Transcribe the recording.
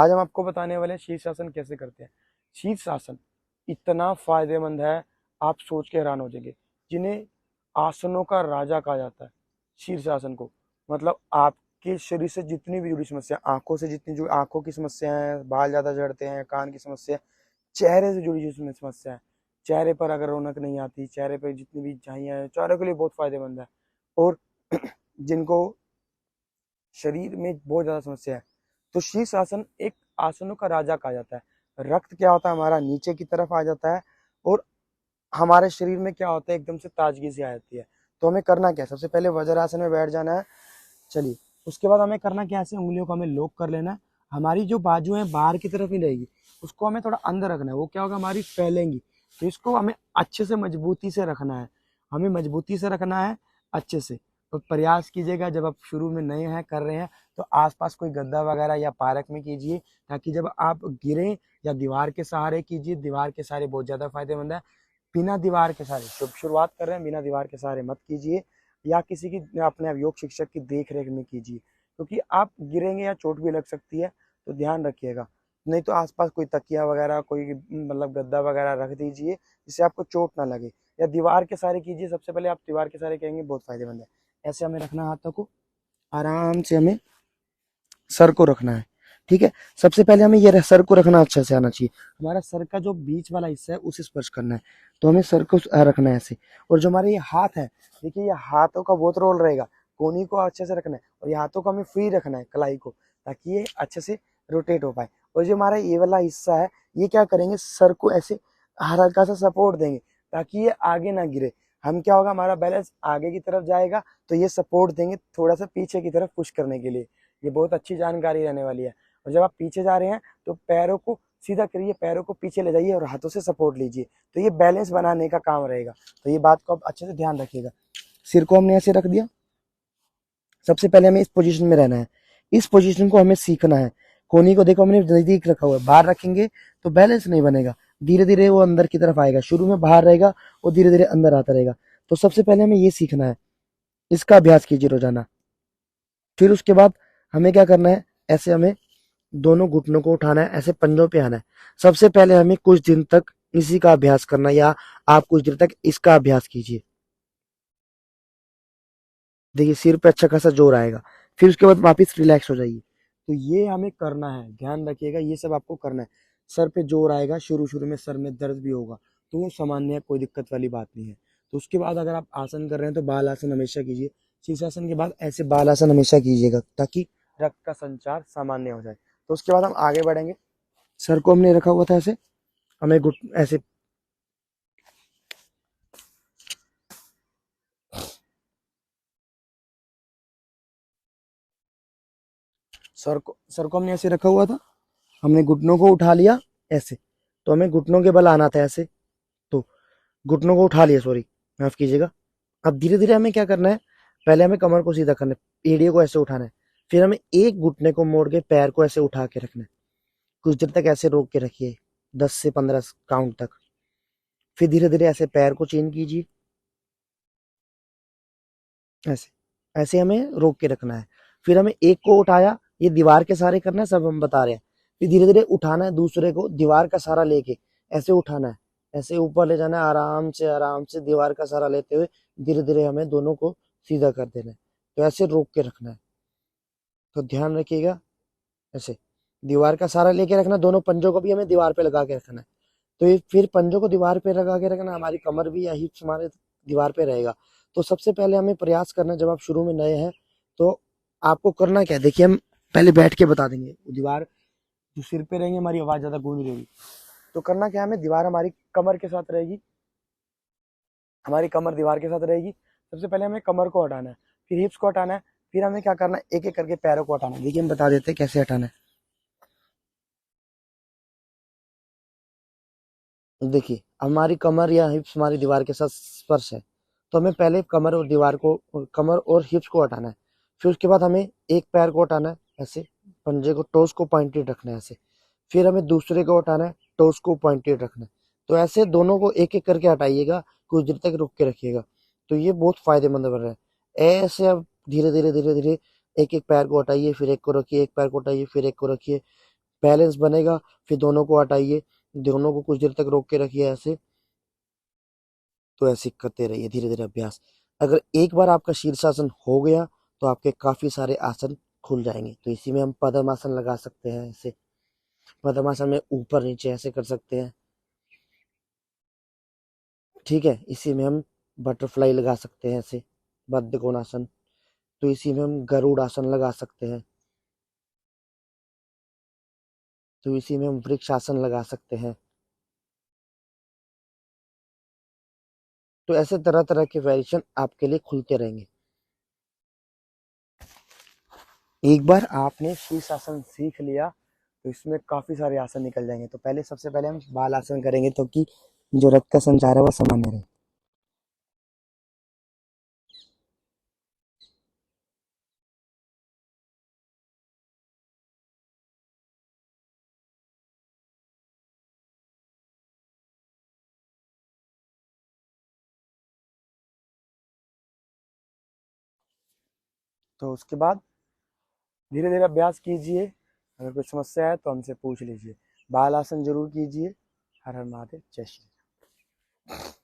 आज हम आपको बताने वाले हैं शीर्षासन कैसे करते हैं। शीर्षासन इतना फायदेमंद है, आप सोच के हैरान हो जाएंगे। जिन्हें आसनों का राजा कहा जाता है, शीर्षासन को। मतलब आपके शरीर से जितनी भी जुड़ी समस्या, आंखों से जितनी जुड़ी आंखों की समस्या है, बाल ज्यादा झड़ते हैं, कान की समस्या, चेहरे से जुड़ी जिसमें समस्या है, चेहरे पर अगर रौनक नहीं आती, चेहरे पर जितनी भी झाइयां हैं, चेहरे के लिए बहुत फायदेमंद है। और जिनको शरीर में बहुत ज्यादा समस्या है, तो शीर्षासन एक आसनों का राजा कहा जाता है। रक्त क्या होता है हमारा नीचे की तरफ आ जाता है, और हमारे शरीर में क्या होता है एकदम से ताजगी सी आ जाती है। तो हमें करना क्या है, सबसे पहले वज्रासन में बैठ जाना है। चलिए, उसके बाद हमें करना क्या है, ऐसे उंगलियों को हमें लॉक कर लेना है। हमारी जो बाजू है बाहर की तरफ ही रहेगी, उसको हमें थोड़ा अंदर रखना है। वो क्या होगा, हमारी फैलेंगी। तो इसको हमें अच्छे से मजबूती से रखना है, हमें मजबूती से रखना है अच्छे से। तो प्रयास कीजिएगा, जब आप शुरू में नए हैं कर रहे हैं, तो आसपास कोई गद्दा वगैरह या पार्क में कीजिए, ताकि जब आप गिरें, या दीवार के सहारे कीजिए। दीवार के सहारे बहुत ज़्यादा फायदेमंद है। बिना दीवार के सहारे शुरुआत कर रहे हैं, बिना दीवार के सहारे मत कीजिए, या किसी की अपने योग शिक्षक की देख रेख में कीजिए, क्योंकि आप गिरेंगे या चोट भी लग सकती है। तो ध्यान रखिएगा। नहीं तो आसपास कोई तकिया वगैरह, कोई मतलब गद्दा वगैरह रख दीजिए, जिससे आपको चोट ना लगे। या दीवार के सहारे कीजिए। सबसे पहले आप दीवार के सहारे करेंगे, बहुत फायदेमंद है। ऐसे हमें रखना है, हाथों को आराम से हमें सर को रखना है। ठीक है, सबसे पहले हमें ये सर को रखना अच्छा से आना चाहिए। हमारा सर का जो बीच वाला हिस्सा है उसे स्पर्श करना है। तो हमें सर को रखना है ऐसे। और जो हमारे ये हाथ है, देखिए ये हाथों का बहुत रोल रहेगा। कोहनी को अच्छे से रखना है, और ये हाथों को हमें फ्री रखना है, कलाई को, ताकि ये अच्छे से रोटेट हो पाए। और जो हमारा ये वाला हिस्सा है, ये क्या करेंगे, सर को ऐसे हल्का सा सपोर्ट देंगे, ताकि ये आगे ना गिरे। हम क्या होगा, हमारा बैलेंस आगे की तरफ जाएगा, तो ये सपोर्ट देंगे थोड़ा सा पीछे की तरफ पुश करने के लिए। ये बहुत अच्छी जानकारी रहने वाली है। और जब आप पीछे जा रहे हैं, तो पैरों को सीधा करिए, पैरों को पीछे ले जाइए, और हाथों से सपोर्ट लीजिए। तो ये बैलेंस बनाने का काम रहेगा। तो ये बात को आप अच्छे से ध्यान रखिएगा। सिर को हमने ऐसे रख दिया। सबसे पहले हमें इस पोजीशन में रहना है। इस पोजीशन को हमें सीखना है। कोहनी को देखो हमने नजदीक रखा हुआ है। बाहर रखेंगे तो बैलेंस नहीं बनेगा, धीरे धीरे वो अंदर की तरफ आएगा। शुरू में बाहर रहेगा, और धीरे धीरे अंदर आता रहेगा। तो सबसे पहले हमें ये सीखना है, इसका अभ्यास कीजिए रोजाना। फिर उसके बाद हमें क्या करना है, ऐसे हमें दोनों घुटनों को उठाना है, ऐसे पंजों पे आना है। सबसे पहले हमें कुछ दिन तक इसी का अभ्यास करना है, या आप कुछ दिन तक इसका अभ्यास कीजिए। देखिए सिर पे अच्छा खासा जोर आएगा। फिर उसके बाद वापिस रिलैक्स हो जाइए। तो ये हमें करना है, ध्यान रखिएगा, ये सब आपको करना है। सर पे जोर आएगा, शुरू शुरू में सर में दर्द भी होगा, तो वो सामान्य है, कोई दिक्कत वाली बात नहीं है। तो उसके बाद अगर आप आसन कर रहे हैं, तो बाल आसन हमेशा कीजिए। शीर्षासन के बाद ऐसे बाल आसन हमेशा कीजिएगा, ताकि रक्त का संचार सामान्य हो जाए। तो उसके बाद हम आगे बढ़ेंगे। सर को हमने रखा हुआ था ऐसे, हमें घुट ऐसे सर को हमने ऐसे रखा हुआ था। हमने घुटनों को उठा लिया ऐसे। तो हमें घुटनों के बल आना था ऐसे। तो घुटनों को उठा लिया, सॉरी, माफ कीजिएगा। अब धीरे धीरे हमें क्या करना है, पहले हमें कमर को सीधा करना है, एड़ियों को ऐसे उठाना है। फिर हमें एक घुटने को मोड़ के पैर को ऐसे उठा के रखना है। कुछ देर तक ऐसे रोक के रखिए, 10 से 15 काउंट तक। फिर धीरे धीरे ऐसे पैर को चेंज कीजिए, ऐसे ऐसे हमें रोक के रखना है। फिर हमें एक को उठाया, ये दीवार के सहारे करना है, सब हम बता रहे हैं। फिर धीरे धीरे उठाना है, दूसरे को दीवार का सहारा लेके ऐसे उठाना है, ऐसे ऊपर ले जाना है, आराम से दीवार का सहारा लेते हुए धीरे धीरे हमें दोनों को सीधा कर देना है। तो ऐसे रोक के रखना है। तो ध्यान रखिएगा, ऐसे दीवार का सहारा लेके रखना। दोनों पंजों को भी हमें दीवार पे लगा के रखना है। तो ये फिर पंजों को दीवार पे लगा के रखना, हमारी कमर भी या हिप्स हमारे दीवार पे रहेगा। तो सबसे पहले हमें प्रयास करना है, जब आप शुरू में नए हैं, तो आपको करना क्या है, देखिए हम पहले बैठ के बता देंगे। दीवार जो सिर पे रहेंगे, हमारी आवाज ज्यादा गूंज रहेगी। तो करना क्या है, हमें दीवार हमारी कमर के साथ रहेगी, हमारी कमर दीवार के साथ रहेगी। सबसे पहले हमें कमर को हटाना है, फिर हिप्स को हटाना है, फिर हमें क्या करना है, एक एक करके पैरों को हटाना है। देखिए हम बता देते हैं कैसे हटाना है। देखिए हमारी कमर या हिप्स हमारी दीवार के साथ स्पर्श है, तो हमें पहले कमर और दीवार को, कमर और हिप्स को हटाना है। फिर उसके बाद हमें एक पैर को हटाना है, ऐसे पंजे को, टोस को पॉइंटेड रखना है ऐसे। फिर हमें दूसरे को हटाना है, टोस को पॉइंटेड रखना है। तो ऐसे दोनों को एक एक करके हटाइएगा, कुछ देर तक रुक के रखिएगा। तो ये बहुत फायदेमंद बन रहा है। ऐसे अब धीरे धीरे धीरे धीरे एक एक पैर को हटाइए, फिर एक को रखिए, एक पैर को हटाइए, फिर एक को रखिए। बैलेंस बनेगा। फिर दोनों को हटाइए, दोनों को कुछ देर तक रोक के रखिए ऐसे। तो ऐसे करते रहिए धीरे धीरे अभ्यास। अगर एक बार आपका शीर्षासन हो गया तो आपके काफी सारे आसन खुल जाएंगे। तो इसी में हम पद्मासन लगा सकते हैं ऐसे। पद्मासन में ऊपर नीचे ऐसे कर सकते हैं, ठीक है। इसी में हम बटरफ्लाई लगा सकते हैं ऐसे, बद्ध कोणासन। तो इसी में हम गरुड़ आसन लगा सकते हैं। तो इसी में हम वृक्ष आसन लगा सकते हैं। तो ऐसे तरह तरह के वेरिएशन आपके लिए खुलते रहेंगे। एक बार आपने शीर्षासन सीख लिया तो इसमें काफी सारे आसन निकल जाएंगे। तो पहले सबसे पहले हम बाल आसन करेंगे, तो कि जो रक्त का संचार है वह सामान्य रहे। तो उसके बाद धीरे धीरे अभ्यास कीजिए। अगर कोई समस्या है तो हमसे पूछ लीजिए। बाल आसन जरूर कीजिए। हर हर महादेव, जय श्री राम।